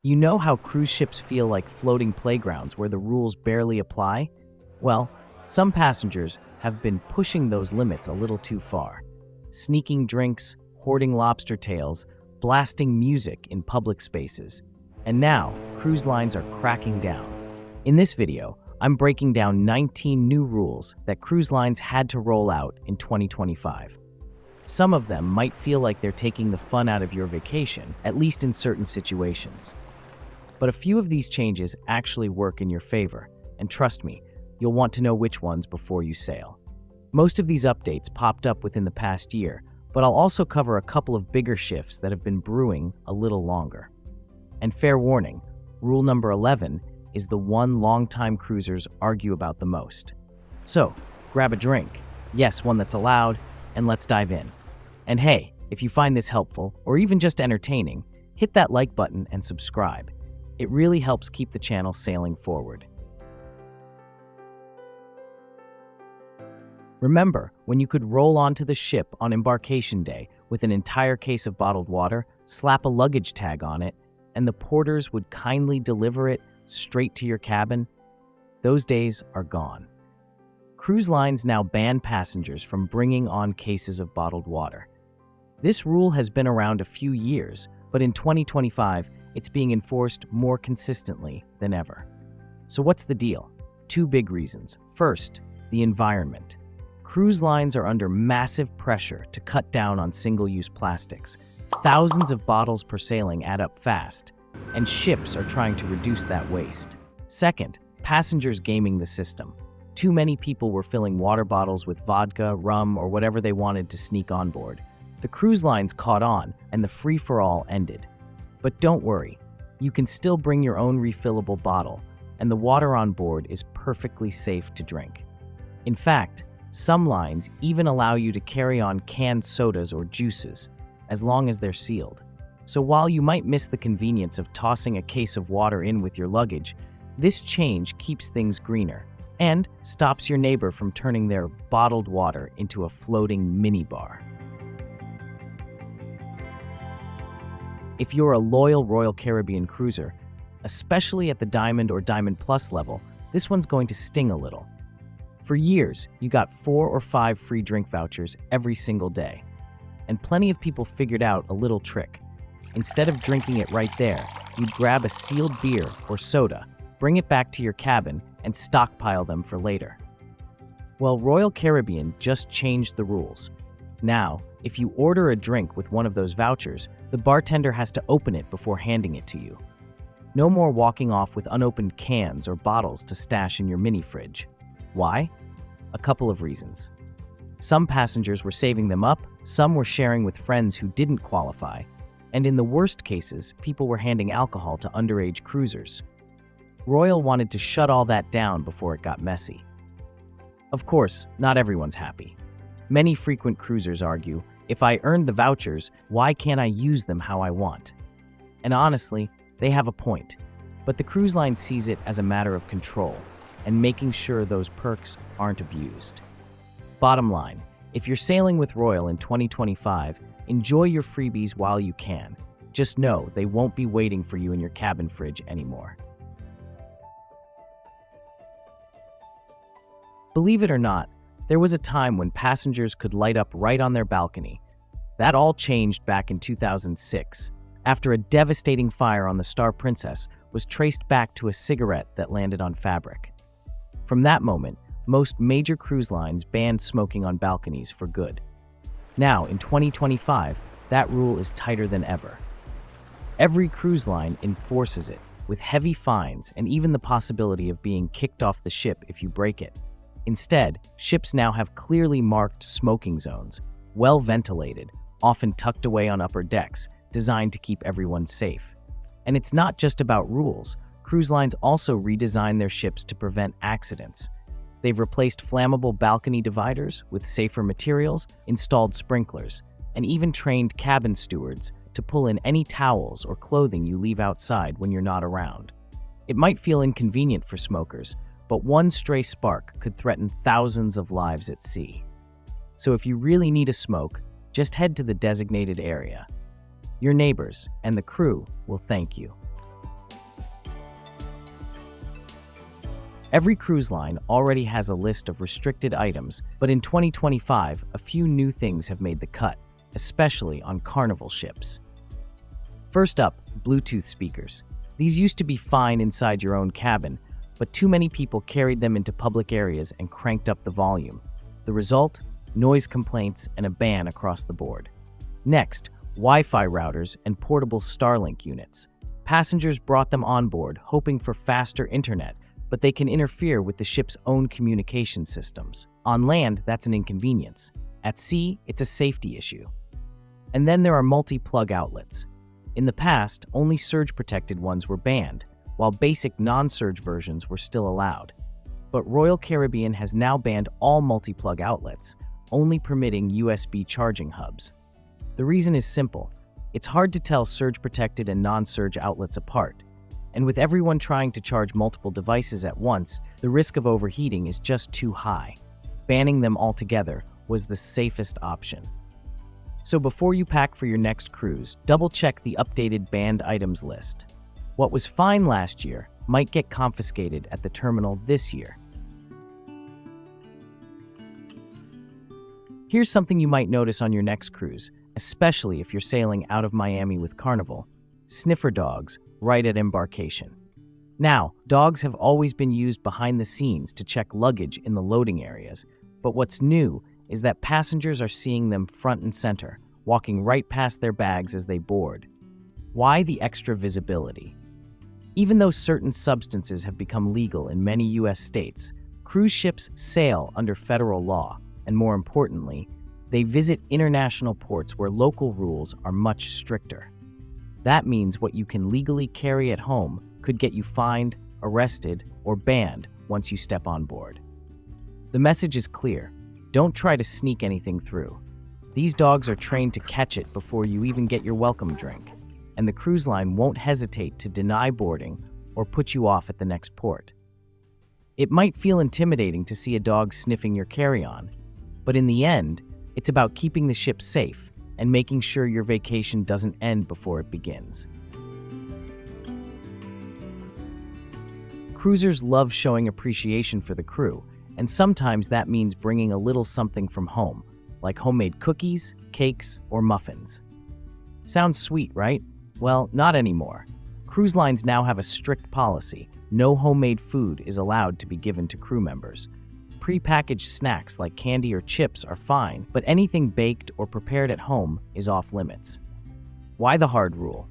You know how cruise ships feel like floating playgrounds where the rules barely apply? Well, some passengers have been pushing those limits a little too far. Sneaking drinks, hoarding lobster tails, blasting music in public spaces. And now, cruise lines are cracking down. In this video, I'm breaking down 19 new rules that cruise lines had to roll out in 2025. Some of them might feel like they're taking the fun out of your vacation, at least in certain situations. But a few of these changes actually work in your favor, and trust me, you'll want to know which ones before you sail. Most of these updates popped up within the past year, but I'll also cover a couple of bigger shifts that have been brewing a little longer. And fair warning, rule number 11 is the one longtime cruisers argue about the most. So, grab a drink, yes, one that's allowed, and let's dive in. And hey, if you find this helpful, or even just entertaining, hit that like button and subscribe. It really helps keep the channel sailing forward. Remember when you could roll onto the ship on embarkation day with an entire case of bottled water, slap a luggage tag on it, and the porters would kindly deliver it straight to your cabin? Those days are gone. Cruise lines now ban passengers from bringing on cases of bottled water. This rule has been around a few years, but in 2025, it's being enforced more consistently than ever. So what's the deal? Two big reasons. First, the environment. Cruise lines are under massive pressure to cut down on single-use plastics. Thousands of bottles per sailing add up fast, and ships are trying to reduce that waste. Second, passengers gaming the system. Too many people were filling water bottles with vodka, rum, or whatever they wanted to sneak on board. The cruise lines caught on, and the free-for-all ended. But don't worry, you can still bring your own refillable bottle, and the water on board is perfectly safe to drink. In fact, some lines even allow you to carry on canned sodas or juices, as long as they're sealed. So while you might miss the convenience of tossing a case of water in with your luggage, this change keeps things greener and stops your neighbor from turning their bottled water into a floating minibar. If you're a loyal Royal Caribbean cruiser, especially at the Diamond or Diamond Plus level, this one's going to sting a little. For years, you got 4 or 5 free drink vouchers every single day. And plenty of people figured out a little trick. Instead of drinking it right there, you'd grab a sealed beer or soda, bring it back to your cabin, and stockpile them for later. Well, Royal Caribbean just changed the rules. Now, if you order a drink with one of those vouchers, the bartender has to open it before handing it to you. No more walking off with unopened cans or bottles to stash in your mini fridge. Why? A couple of reasons. Some passengers were saving them up, some were sharing with friends who didn't qualify, and in the worst cases, people were handing alcohol to underage cruisers. Royal wanted to shut all that down before it got messy. Of course, not everyone's happy. Many frequent cruisers argue, if I earned the vouchers, why can't I use them how I want? And honestly, they have a point. But the cruise line sees it as a matter of control and making sure those perks aren't abused. Bottom line, if you're sailing with Royal in 2025, enjoy your freebies while you can. Just know they won't be waiting for you in your cabin fridge anymore. Believe it or not, there was a time when passengers could light up right on their balcony. That all changed back in 2006, after a devastating fire on the Star Princess was traced back to a cigarette that landed on fabric. From that moment, most major cruise lines banned smoking on balconies for good. Now, in 2025, that rule is tighter than ever. Every cruise line enforces it, with heavy fines and even the possibility of being kicked off the ship if you break it. Instead, ships now have clearly marked smoking zones, well ventilated, often tucked away on upper decks, designed to keep everyone safe. And it's not just about rules. Cruise lines also redesign their ships to prevent accidents. They've replaced flammable balcony dividers with safer materials, installed sprinklers, and even trained cabin stewards to pull in any towels or clothing you leave outside when you're not around. It might feel inconvenient for smokers, but one stray spark could threaten thousands of lives at sea. So if you really need a smoke, just head to the designated area. Your neighbors and the crew will thank you. Every cruise line already has a list of restricted items, but in 2025, a few new things have made the cut, especially on Carnival ships. First up, Bluetooth speakers. These used to be fine inside your own cabin, but too many people carried them into public areas and cranked up the volume. The result? Noise complaints and a ban across the board. Next, Wi-Fi routers and portable Starlink units. Passengers brought them on board, hoping for faster internet, but they can interfere with the ship's own communication systems. On land, that's an inconvenience. At sea, it's a safety issue. And then there are multi-plug outlets. In the past, only surge-protected ones were banned, while basic non-surge versions were still allowed. But Royal Caribbean has now banned all multi-plug outlets, only permitting USB charging hubs. The reason is simple. It's hard to tell surge-protected and non-surge outlets apart. And with everyone trying to charge multiple devices at once, the risk of overheating is just too high. Banning them altogether was the safest option. So before you pack for your next cruise, double-check the updated banned items list. What was fine last year might get confiscated at the terminal this year. Here's something you might notice on your next cruise, especially if you're sailing out of Miami with Carnival: sniffer dogs right at embarkation. Now, dogs have always been used behind the scenes to check luggage in the loading areas, but what's new is that passengers are seeing them front and center, walking right past their bags as they board. Why the extra visibility? Even though certain substances have become legal in many U.S. states, cruise ships sail under federal law, and more importantly, they visit international ports where local rules are much stricter. That means what you can legally carry at home could get you fined, arrested, or banned once you step on board. The message is clear. Don't try to sneak anything through. These dogs are trained to catch it before you even get your welcome drink, and the cruise line won't hesitate to deny boarding or put you off at the next port. It might feel intimidating to see a dog sniffing your carry-on, but in the end, it's about keeping the ship safe and making sure your vacation doesn't end before it begins. Cruisers love showing appreciation for the crew, and sometimes that means bringing a little something from home, like homemade cookies, cakes, or muffins. Sounds sweet, right? Well, not anymore. Cruise lines now have a strict policy. No homemade food is allowed to be given to crew members. Pre-packaged snacks like candy or chips are fine, but anything baked or prepared at home is off limits. Why the hard rule?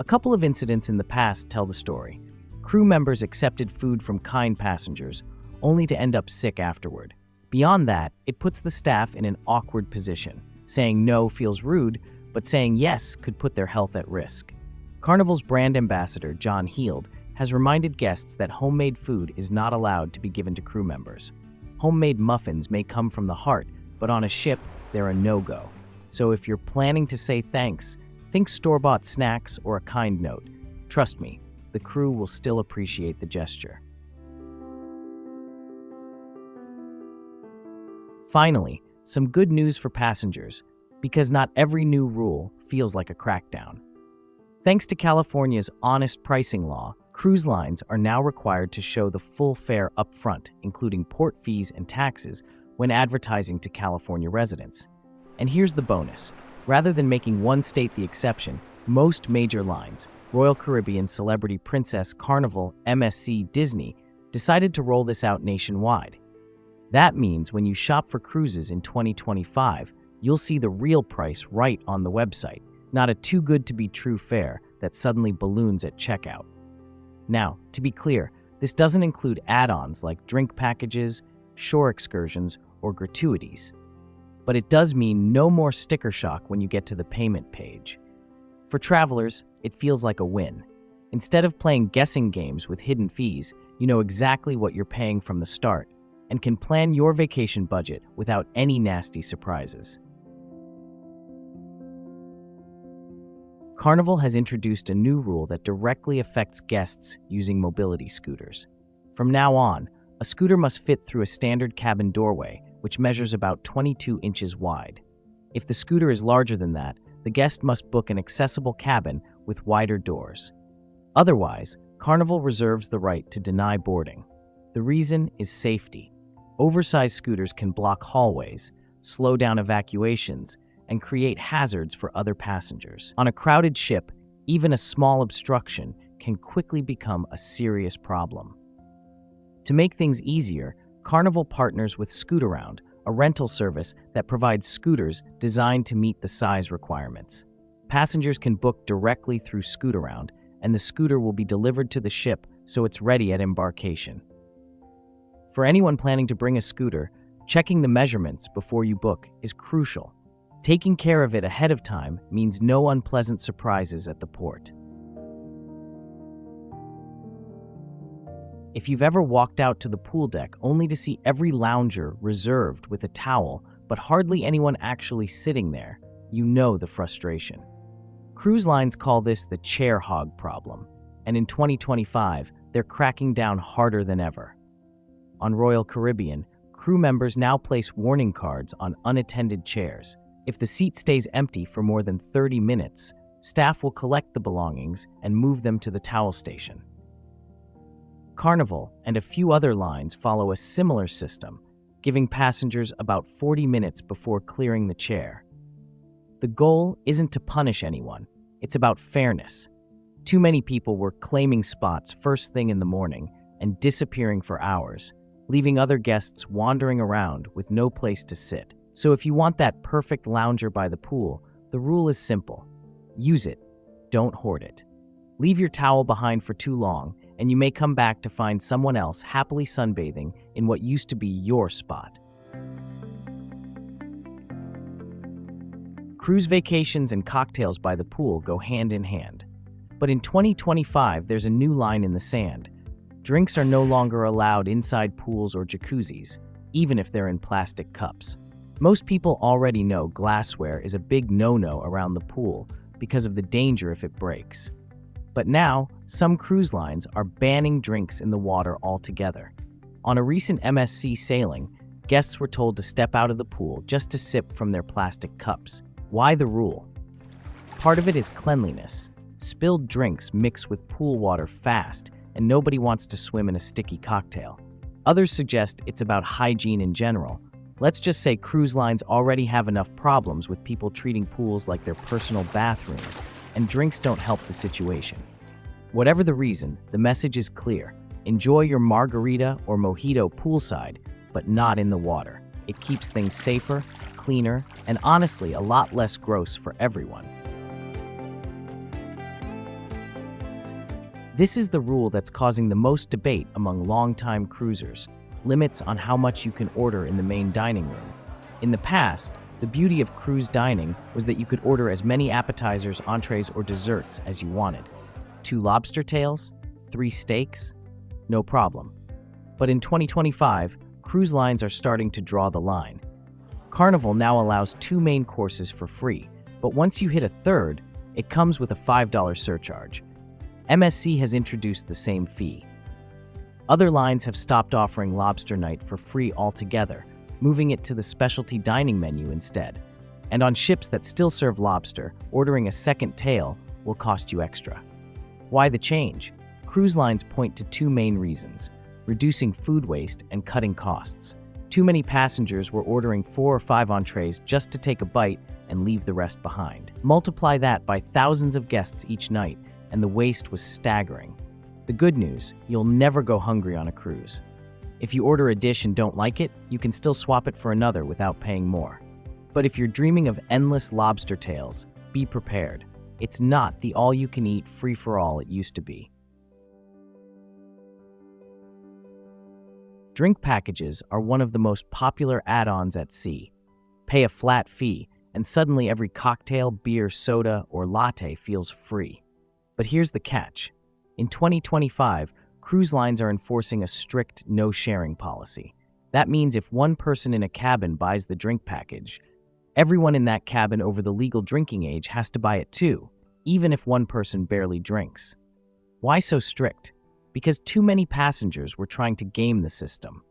A couple of incidents in the past tell the story. Crew members accepted food from kind passengers, only to end up sick afterward. Beyond that, it puts the staff in an awkward position. Saying no feels rude, but saying yes could put their health at risk. Carnival's brand ambassador, John Heald, has reminded guests that homemade food is not allowed to be given to crew members. Homemade muffins may come from the heart, but on a ship, they're a no-go. So if you're planning to say thanks, think store-bought snacks or a kind note. Trust me, the crew will still appreciate the gesture. Finally, some good news for passengers, because not every new rule feels like a crackdown. Thanks to California's honest pricing law, cruise lines are now required to show the full fare up front, including port fees and taxes, when advertising to California residents. And here's the bonus. Rather than making one state the exception, most major lines, Royal Caribbean, Celebrity, Princess, Carnival, MSC, Disney, decided to roll this out nationwide. That means when you shop for cruises in 2025, you'll see the real price right on the website, not a too-good-to-be-true fare that suddenly balloons at checkout. Now, to be clear, this doesn't include add-ons like drink packages, shore excursions, or gratuities. But it does mean no more sticker shock when you get to the payment page. For travelers, it feels like a win. Instead of playing guessing games with hidden fees, you know exactly what you're paying from the start and can plan your vacation budget without any nasty surprises. Carnival has introduced a new rule that directly affects guests using mobility scooters. From now on, a scooter must fit through a standard cabin doorway, which measures about 22 inches wide. If the scooter is larger than that, the guest must book an accessible cabin with wider doors. Otherwise, Carnival reserves the right to deny boarding. The reason is safety. Oversized scooters can block hallways, slow down evacuations, and create hazards for other passengers. On a crowded ship, even a small obstruction can quickly become a serious problem. To make things easier, Carnival partners with Scootaround, a rental service that provides scooters designed to meet the size requirements. Passengers can book directly through Scootaround, and the scooter will be delivered to the ship so it's ready at embarkation. For anyone planning to bring a scooter, checking the measurements before you book is crucial. Taking care of it ahead of time means no unpleasant surprises at the port. If you've ever walked out to the pool deck only to see every lounger reserved with a towel, but hardly anyone actually sitting there, you know the frustration. Cruise lines call this the chair hog problem, and in 2025, they're cracking down harder than ever. On Royal Caribbean, crew members now place warning cards on unattended chairs. If the seat stays empty for more than 30 minutes, staff will collect the belongings and move them to the towel station. Carnival and a few other lines follow a similar system, giving passengers about 40 minutes before clearing the chair. The goal isn't to punish anyone, it's about fairness. Too many people were claiming spots first thing in the morning and disappearing for hours, leaving other guests wandering around with no place to sit. So if you want that perfect lounger by the pool, the rule is simple. Use it, don't hoard it. Leave your towel behind for too long, and you may come back to find someone else happily sunbathing in what used to be your spot. Cruise vacations and cocktails by the pool go hand in hand. But in 2025, there's a new line in the sand. Drinks are no longer allowed inside pools or jacuzzis, even if they're in plastic cups. Most people already know glassware is a big no-no around the pool because of the danger if it breaks. But now, some cruise lines are banning drinks in the water altogether. On a recent MSC sailing, guests were told to step out of the pool just to sip from their plastic cups. Why the rule? Part of it is cleanliness. Spilled drinks mix with pool water fast, and nobody wants to swim in a sticky cocktail. Others suggest it's about hygiene in general. Let's just say cruise lines already have enough problems with people treating pools like their personal bathrooms, and drinks don't help the situation. Whatever the reason, the message is clear. Enjoy your margarita or mojito poolside, but not in the water. It keeps things safer, cleaner, and honestly a lot less gross for everyone. This is the rule that's causing the most debate among longtime cruisers: limits on how much you can order in the main dining room. In the past, the beauty of cruise dining was that you could order as many appetizers, entrees, or desserts as you wanted. 2 lobster tails? 3 steaks? No problem. But in 2025, cruise lines are starting to draw the line. Carnival now allows 2 main courses for free, but once you hit a third, it comes with a $5 surcharge. MSC has introduced the same fee. Other lines have stopped offering lobster night for free altogether, moving it to the specialty dining menu instead. And on ships that still serve lobster, ordering a second tail will cost you extra. Why the change? Cruise lines point to 2 main reasons: reducing food waste and cutting costs. Too many passengers were ordering 4 or 5 entrees just to take a bite and leave the rest behind. Multiply that by thousands of guests each night, and the waste was staggering. The good news, you'll never go hungry on a cruise. If you order a dish and don't like it, you can still swap it for another without paying more. But if you're dreaming of endless lobster tails, be prepared. It's not the all-you-can-eat free-for-all it used to be. Drink packages are one of the most popular add-ons at sea. Pay a flat fee, and suddenly every cocktail, beer, soda, or latte feels free. But here's the catch. In 2025, cruise lines are enforcing a strict no-sharing policy. That means if one person in a cabin buys the drink package, everyone in that cabin over the legal drinking age has to buy it too, even if one person barely drinks. Why so strict? Because too many passengers were trying to game the system.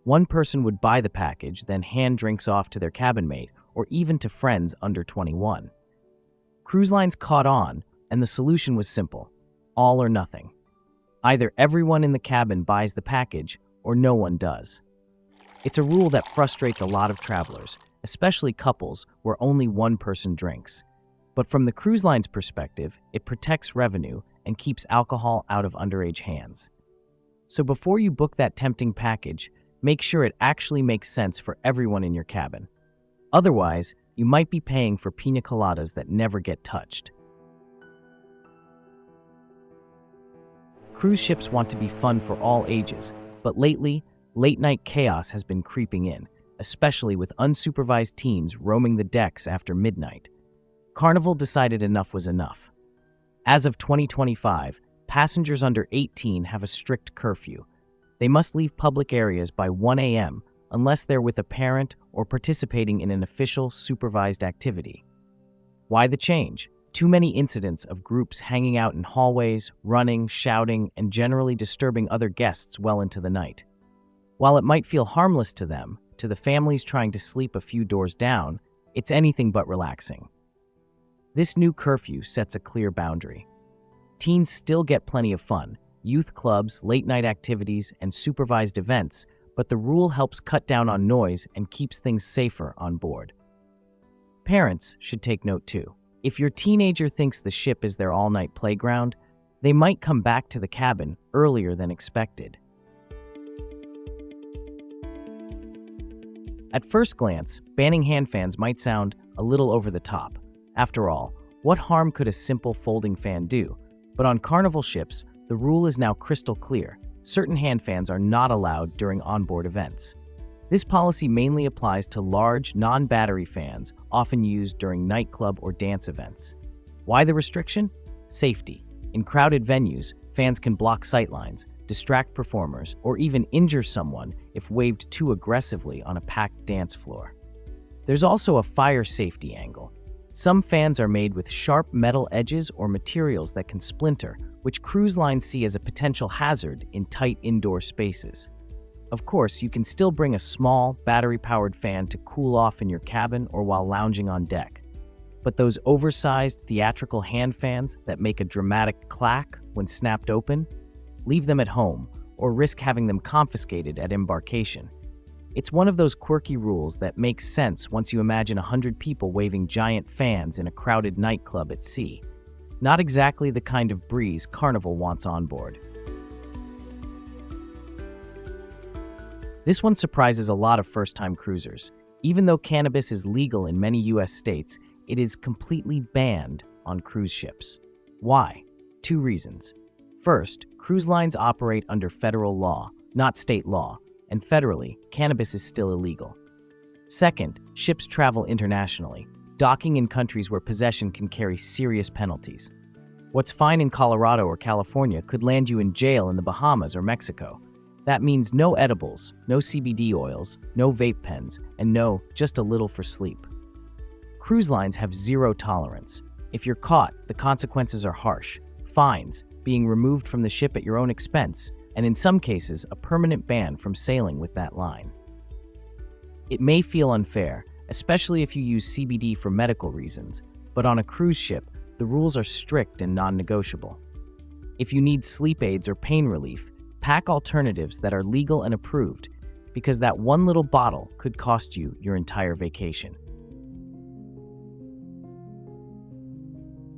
One person would buy the package, then hand drinks off to their cabin mate or even to friends under 21. Cruise lines caught on, and the solution was simple: all or nothing. Either everyone in the cabin buys the package, or no one does. It's a rule that frustrates a lot of travelers, especially couples where only one person drinks. But from the cruise line's perspective, it protects revenue and keeps alcohol out of underage hands. So before you book that tempting package, make sure it actually makes sense for everyone in your cabin. Otherwise, you might be paying for pina coladas that never get touched. Cruise ships want to be fun for all ages, but lately, late-night chaos has been creeping in, especially with unsupervised teens roaming the decks after midnight. Carnival decided enough was enough. As of 2025, passengers under 18 have a strict curfew. They must leave public areas by 1 a.m. unless they're with a parent or participating in an official supervised activity. Why the change? Too many incidents of groups hanging out in hallways, running, shouting, and generally disturbing other guests well into the night. While it might feel harmless to them, to the families trying to sleep a few doors down, it's anything but relaxing. This new curfew sets a clear boundary. Teens still get plenty of fun, youth clubs, late-night activities, and supervised events, but the rule helps cut down on noise and keeps things safer on board. Parents should take note too. If your teenager thinks the ship is their all-night playground, they might come back to the cabin earlier than expected. At first glance, banning hand fans might sound a little over the top. After all, what harm could a simple folding fan do? But on Carnival ships, the rule is now crystal clear. Certain hand fans are not allowed during onboard events. This policy mainly applies to large, non-battery fans, often used during nightclub or dance events. Why the restriction? Safety. In crowded venues, fans can block sightlines, distract performers, or even injure someone if waved too aggressively on a packed dance floor. There's also a fire safety angle. Some fans are made with sharp metal edges or materials that can splinter, which cruise lines see as a potential hazard in tight indoor spaces. Of course, you can still bring a small, battery-powered fan to cool off in your cabin or while lounging on deck. But those oversized, theatrical hand fans that make a dramatic clack when snapped open, leave them at home or risk having them confiscated at embarkation. It's one of those quirky rules that makes sense once you imagine 100 people waving giant fans in a crowded nightclub at sea. Not exactly the kind of breeze Carnival wants on board. This one surprises a lot of first-time cruisers. Even though cannabis is legal in many US states, it is completely banned on cruise ships. Why? 2 reasons. First, cruise lines operate under federal law, not state law, and federally, cannabis is still illegal. Second, ships travel internationally, docking in countries where possession can carry serious penalties. What's fine in Colorado or California could land you in jail in the Bahamas or Mexico. That means no edibles, no CBD oils, no vape pens, and no, just a little for sleep. Cruise lines have zero tolerance. If you're caught, the consequences are harsh. Fines, being removed from the ship at your own expense, and in some cases, a permanent ban from sailing with that line. It may feel unfair, especially if you use CBD for medical reasons, but on a cruise ship, the rules are strict and non-negotiable. If you need sleep aids or pain relief, pack alternatives that are legal and approved, because that one little bottle could cost you your entire vacation.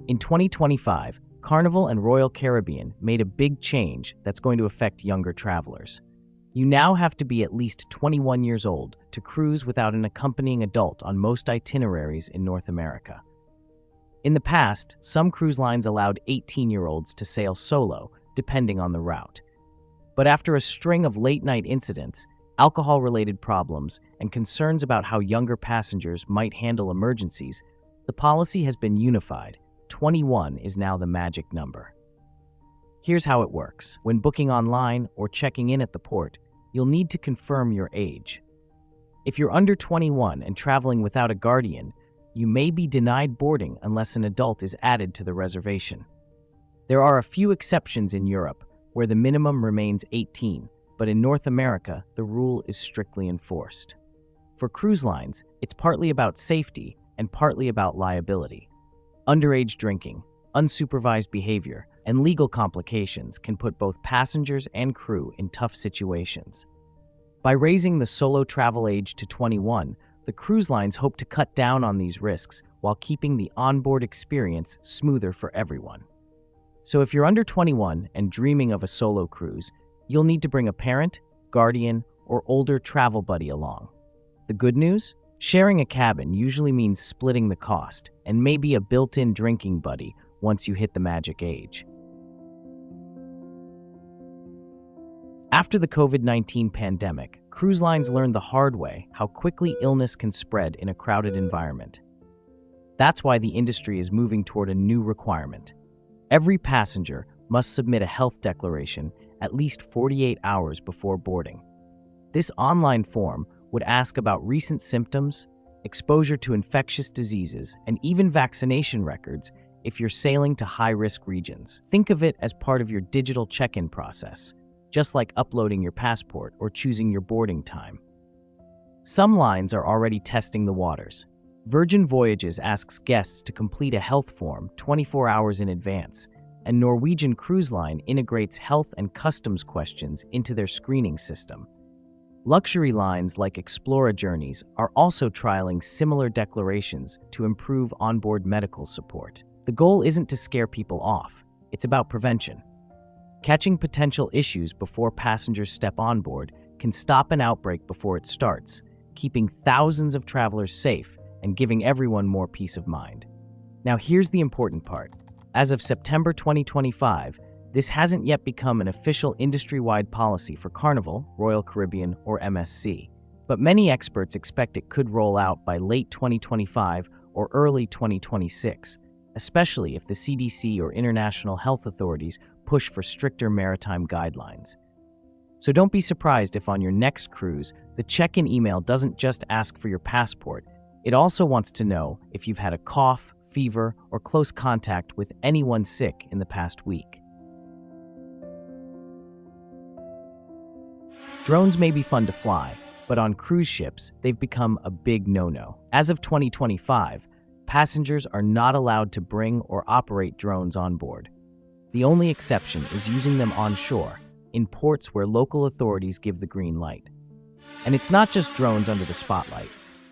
In 2025, Carnival and Royal Caribbean made a big change that's going to affect younger travelers. You now have to be at least 21 years old to cruise without an accompanying adult on most itineraries in North America. In the past, some cruise lines allowed 18-year-olds to sail solo, depending on the route. But after a string of late-night incidents, alcohol-related problems, and concerns about how younger passengers might handle emergencies, the policy has been unified. 21 is now the magic number. Here's how it works. When booking online or checking in at the port, you'll need to confirm your age. If you're under 21 and traveling without a guardian, you may be denied boarding unless an adult is added to the reservation. There are a few exceptions in Europe, where the minimum remains 18, but in North America, the rule is strictly enforced. For cruise lines, it's partly about safety and partly about liability. Underage drinking, unsupervised behavior, and legal complications can put both passengers and crew in tough situations. By raising the solo travel age to 21, the cruise lines hope to cut down on these risks while keeping the onboard experience smoother for everyone. So if you're under 21 and dreaming of a solo cruise, you'll need to bring a parent, guardian, or older travel buddy along. The good news? Sharing a cabin usually means splitting the cost and maybe a built-in drinking buddy once you hit the magic age. After the COVID-19 pandemic, cruise lines learned the hard way how quickly illness can spread in a crowded environment. That's why the industry is moving toward a new requirement. Every passenger must submit a health declaration at least 48 hours before boarding. This online form would ask about recent symptoms, exposure to infectious diseases, and even vaccination records if you're sailing to high-risk regions. Think of it as part of your digital check-in process, just like uploading your passport or choosing your boarding time. Some lines are already testing the waters. Virgin Voyages asks guests to complete a health form 24 hours in advance, and Norwegian Cruise Line integrates health and customs questions into their screening system. Luxury lines like Explora Journeys are also trialing similar declarations to improve onboard medical support. The goal isn't to scare people off, it's about prevention. Catching potential issues before passengers step on board can stop an outbreak before it starts, keeping thousands of travelers safe and giving everyone more peace of mind. Now here's the important part. As of September 2025, this hasn't yet become an official industry-wide policy for Carnival, Royal Caribbean, or MSC, but many experts expect it could roll out by late 2025 or early 2026, especially if the CDC or international health authorities push for stricter maritime guidelines. So don't be surprised if on your next cruise, the check-in email doesn't just ask for your passport, it also wants to know if you've had a cough, fever, or close contact with anyone sick in the past week. Drones may be fun to fly, but on cruise ships, they've become a big no-no. As of 2025, passengers are not allowed to bring or operate drones on board. The only exception is using them on shore, in ports where local authorities give the green light. And it's not just drones under the spotlight.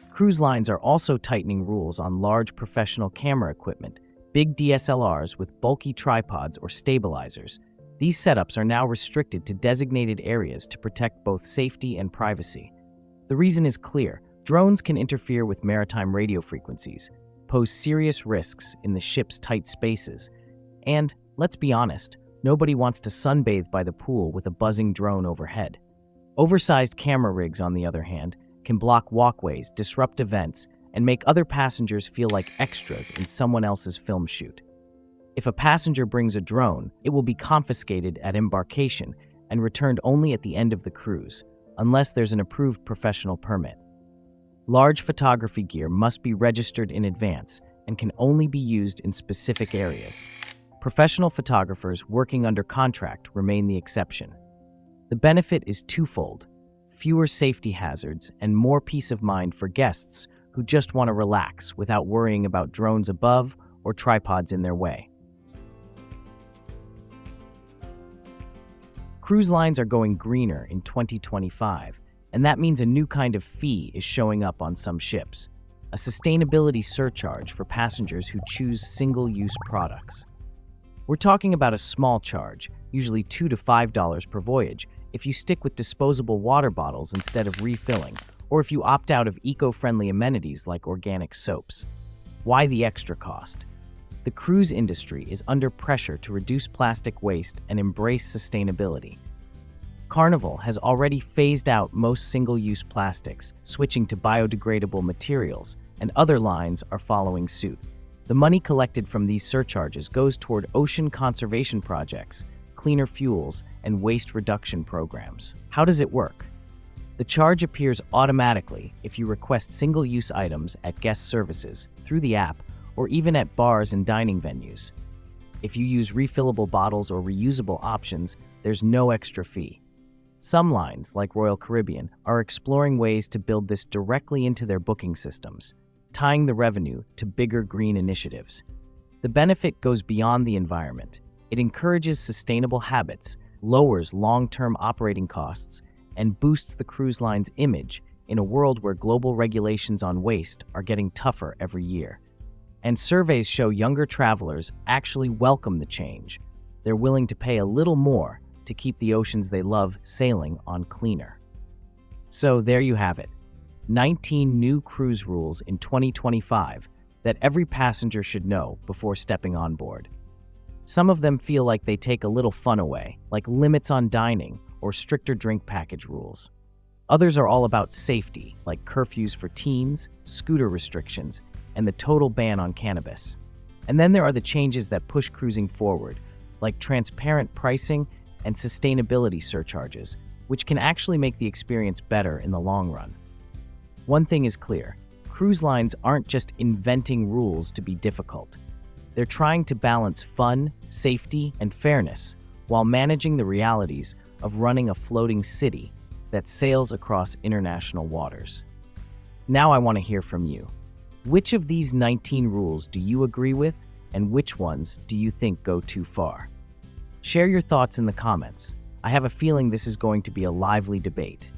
Cruise lines are also tightening rules on large professional camera equipment, big DSLRs with bulky tripods or stabilizers. These setups are now restricted to designated areas to protect both safety and privacy. The reason is clear. Drones can interfere with maritime radio frequencies, pose serious risks in the ship's tight spaces, and, let's be honest, nobody wants to sunbathe by the pool with a buzzing drone overhead. Oversized camera rigs, on the other hand, can block walkways, disrupt events, and make other passengers feel like extras in someone else's film shoot. If a passenger brings a drone, it will be confiscated at embarkation and returned only at the end of the cruise, unless there's an approved professional permit. Large photography gear must be registered in advance and can only be used in specific areas. Professional photographers working under contract remain the exception. The benefit is twofold: fewer safety hazards and more peace of mind for guests who just want to relax without worrying about drones above or tripods in their way. Cruise lines are going greener in 2025, and that means a new kind of fee is showing up on some ships: a sustainability surcharge for passengers who choose single-use products. We're talking about a small charge, usually $2 to $5 per voyage, if you stick with disposable water bottles instead of refilling, or if you opt out of eco-friendly amenities like organic soaps. Why the extra cost? The cruise industry is under pressure to reduce plastic waste and embrace sustainability. Carnival has already phased out most single-use plastics, switching to biodegradable materials, and other lines are following suit. The money collected from these surcharges goes toward ocean conservation projects, cleaner fuels, and waste reduction programs. How does it work? The charge appears automatically if you request single-use items at guest services, through the app, or even at bars and dining venues. If you use refillable bottles or reusable options, there's no extra fee. Some lines, like Royal Caribbean, are exploring ways to build this directly into their booking systems, tying the revenue to bigger green initiatives. The benefit goes beyond the environment. It encourages sustainable habits, lowers long-term operating costs, and boosts the cruise line's image in a world where global regulations on waste are getting tougher every year. And surveys show younger travelers actually welcome the change. They're willing to pay a little more to keep the oceans they love sailing on cleaner. So there you have it, 19 new cruise rules in 2025 that every passenger should know before stepping on board. Some of them feel like they take a little fun away, like limits on dining or stricter drink package rules. Others are all about safety, like curfews for teens, scooter restrictions, and the total ban on cannabis. And then there are the changes that push cruising forward, like transparent pricing and sustainability surcharges, which can actually make the experience better in the long run. One thing is clear, cruise lines aren't just inventing rules to be difficult. They're trying to balance fun, safety, and fairness while managing the realities of running a floating city that sails across international waters. Now I want to hear from you. Which of these 19 rules do you agree with, and which ones do you think go too far? Share your thoughts in the comments. I have a feeling this is going to be a lively debate.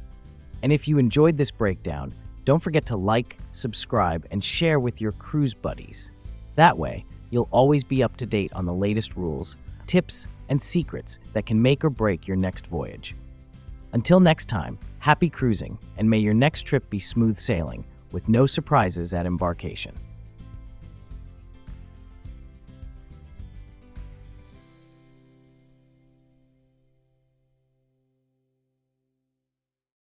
And if you enjoyed this breakdown, don't forget to like, subscribe, and share with your cruise buddies. That way, you'll always be up to date on the latest rules, tips, and secrets that can make or break your next voyage. Until next time, happy cruising, and may your next trip be smooth sailing with no surprises at embarkation.